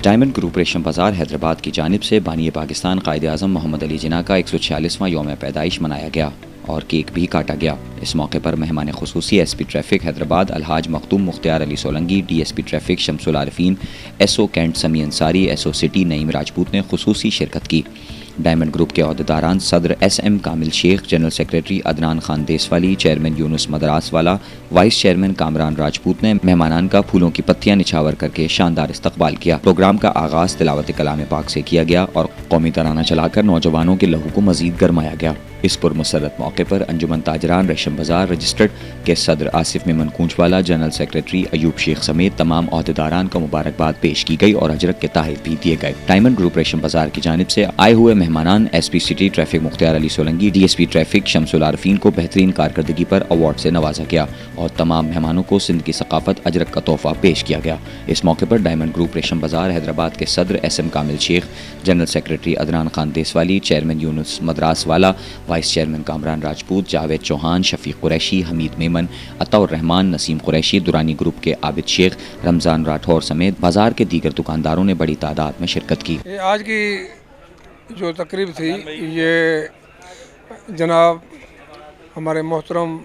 Diamond group ریشم بازار حیدرآباد کی جانب سے بانی پاکستان قائد اعظم محمد علی جناح کا 146واں یوم پیدائش منایا گیا اور کیک بھی کاٹا گیا۔ اس موقع پر مہمان خصوصی S P traffic Hyderabad Alhaj Makhdoom Mukhtar Ali Solangi, D S P traffic Shams ul-Arifeen, S O cantt Sami Ansari, S O city Naeem Rajput نے خصوصی شرکت کی۔ ڈائمنڈ گروپ کے عہدیداران صدر S M Kamil Shaikh, general secretary Adnan Khan Deswali, chairman Younus Madras wala, vice chairman Kamran Rajput نے مہمانان کا پھولوں کی پتیاں نچھاور کر کے شاندار استقبال کیا۔ پروگرام کا آغاز تلاوت کلام پاک سے کیا گیا اور قومی ترانہ چلا کر نوجوانوں کے لہو کو مزید گرمایا گیا۔ اس پرمسرت موقع پر انجمن تاجران ریشم بازار رجسٹرڈ کے صدر آصف میمن کونچوالا، جنرل سیکریٹری ایوب شیخ سمیت تمام عہدیداران کو مبارکباد پیش کی گئی اور اجرت کے تحائف بھی دیے گئے۔ ڈائمنڈ گروپ ریشم بازار کی جانب سے آئے ہوئے مہمانان S P city traffic Mukhtar Ali Solangi, D S P traffic Shams ul-Arifeen کو بہترین کارکردگی پر ایوارڈ سے نوازا گیا اور تمام مہمانوں کو سندھ کی ثقافت اجرت کا تحفہ پیش کیا گیا۔ اس موقع پر ڈائمنڈ گروپ ریشم بازار حیدرآباد کے صدر S M Kamil Shaikh, general secretary Adnan Khan Deswali, chairman Younus Madras wala, vice chairman Kamran Rajput, Javed Chauhan, Shafiq Qureshi, Hameed Memon, Ata ur-Rehman, نسیم قریشی، دورانی گروپ کے عابد شیخ، رمضان راٹھور سمیت بازار کے دیگر دکانداروں نے بڑی تعداد میں شرکت کی۔ آج کی جو تقریب تھی یہ جناب ہمارے محترم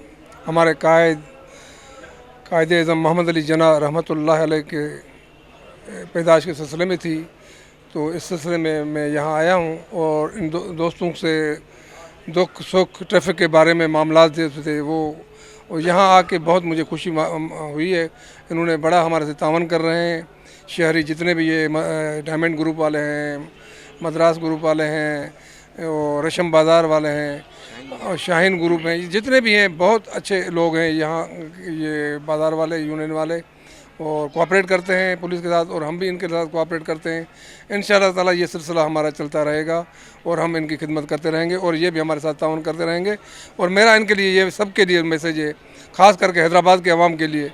ہمارے قائد اعظم محمد علی جناح رحمۃ اللہ علیہ کے پیدائش کے سلسلے میں تھی، تو اس سلسلے میں میں یہاں آیا ہوں اور ان دوستوں سے دکھ سکھ ٹریفک کے بارے میں معاملات جو تھے وہ یہاں آ کے بہت مجھے خوشی ہوئی ہے۔ انہوں نے بڑا ہمارے سے تعاون کر رہے ہیں، شہری جتنے بھی یہ ڈائمنڈ گروپ والے ہیں، مدراس گروپ والے ہیں اور ریشم بازار والے ہیں اور شاہین گروپ ہیں، جتنے بھی ہیں بہت اچھے لوگ ہیں یہاں، یہ بازار والے، یونین والے، اور کوآپریٹ کرتے ہیں پولیس کے ساتھ اور ہم بھی ان کے ساتھ کوآپریٹ کرتے ہیں۔ انشاءاللہ تعالی یہ سلسلہ ہمارا چلتا رہے گا اور ہم ان کی خدمت کرتے رہیں گے اور یہ بھی ہمارے ساتھ تعاون کرتے رہیں گے۔ اور میرا ان کے لیے یہ سب کے لیے میسیج ہے، خاص کر کے حیدرآباد کے عوام کے لیے،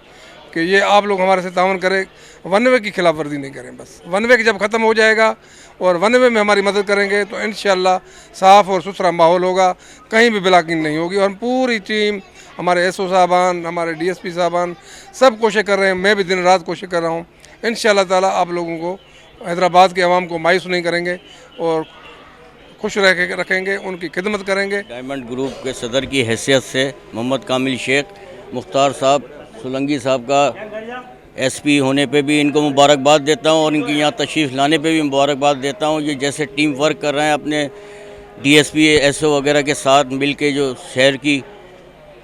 کہ یہ آپ لوگ ہمارے سے تعاون کریں، ون وے کی خلاف ورزی نہیں کریں۔ بس ون وے جب ختم ہو جائے گا اور ون وے میں ہماری مدد کریں گے تو انشاءاللہ صاف اور ستھرا ماحول ہوگا، کہیں بھی بلاکنگ نہیں ہوگی۔ اور پوری ٹیم، ہمارے ایس او صاحبان، ہمارے ڈی ایس پی صاحبان سب کوشش کر رہے ہیں، میں بھی دن رات کوشش کر رہا ہوں۔ انشاءاللہ تعالی آپ لوگوں کو، حیدرآباد کے عوام کو مایوس نہیں کریں گے اور خوش رکھیں گے، ان کی خدمت کریں گے۔ ڈائمنڈ گروپ کے صدر کی حیثیت سے محمد کامل شیخ مختار صاحب سولنگی صاحب کا ایس پی ہونے پہ بھی ان کو مبارکباد دیتا ہوں اور ان کی یہاں تشریف لانے پہ بھی مبارکباد دیتا ہوں۔ یہ جیسے ٹیم ورک کر رہے ہیں اپنے ڈی ایس پی، ایس او وغیرہ کے ساتھ مل کے، جو شہر کی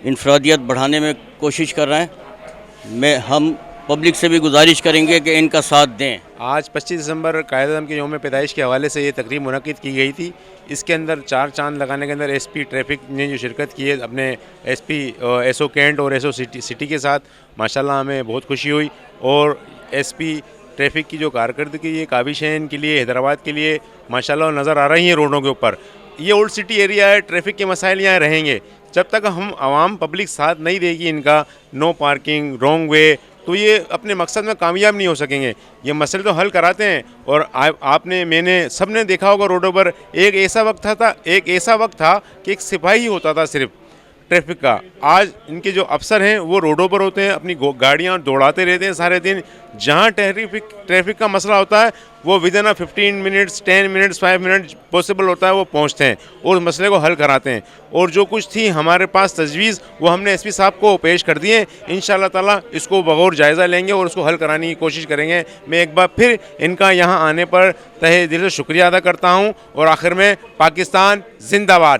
انفرادیت بڑھانے میں کوشش کر رہے ہیں، ہم پبلک سے بھی گزارش کریں گے کہ ان کا ساتھ دیں۔ آج 25 دسمبر قائد اعظم کے یوم پیدائش کے حوالے سے یہ تقریب منعقد کی گئی تھی۔ اس کے اندر 4 چاند لگانے کے اندر ایس پی ٹریفک نے جو شرکت کی ہے اپنے S P S O cantt اور ایس او سٹی کے ساتھ، ماشاءاللہ ہمیں بہت خوشی ہوئی۔ اور ایس پی ٹریفک کی جو کارکردگی یہ کابش ہے ان کے لیے، حیدرآباد کے لیے ماشاءاللہ نظر آ رہی ہیں روڈوں کے اوپر۔ یہ اولڈ سٹی ایریا ہے، ٹریفک کے مسائل یہاں رہیں گے جب تک ہم عوام پبلک ساتھ نہیں دے گی ان کا، نو پارکنگ، رانگ وے، تو یہ اپنے مقصد میں کامیاب نہیں ہو سکیں گے۔ یہ مسئلے تو حل کراتے ہیں اور آپ نے، میں نے، سب نے دیکھا ہوگا روڈوں پر ایک ایسا وقت تھا کہ ایک سپاہی ہوتا تھا صرف ٹریفک کا۔ آج ان کے جو افسر ہیں وہ روڈوں پر ہوتے ہیں، اپنی گاڑیاں دوڑاتے رہتے ہیں سارے دن۔ جہاں ٹریفک کا مسئلہ ہوتا ہے وہ ودن 15 منٹس، 10 منٹس، 5 منٹ پاسبل ہوتا ہے وہ پہنچتے ہیں اور اس مسئلے کو حل کراتے ہیں۔ اور جو کچھ تھی ہمارے پاس تجویز وہ ہم نے ایس پی صاحب کو پیش کر دی ہیں۔ انشاءاللہ تعالیٰ اس کو بغور جائزہ لیں گے اور اس کو حل کرانے کی کوشش کریں گے۔ میں ایک بار پھر ان کا یہاں آنے پر تہہ دل سے شکریہ ادا کرتا ہوں اور آخر میں پاکستان زندہ باد۔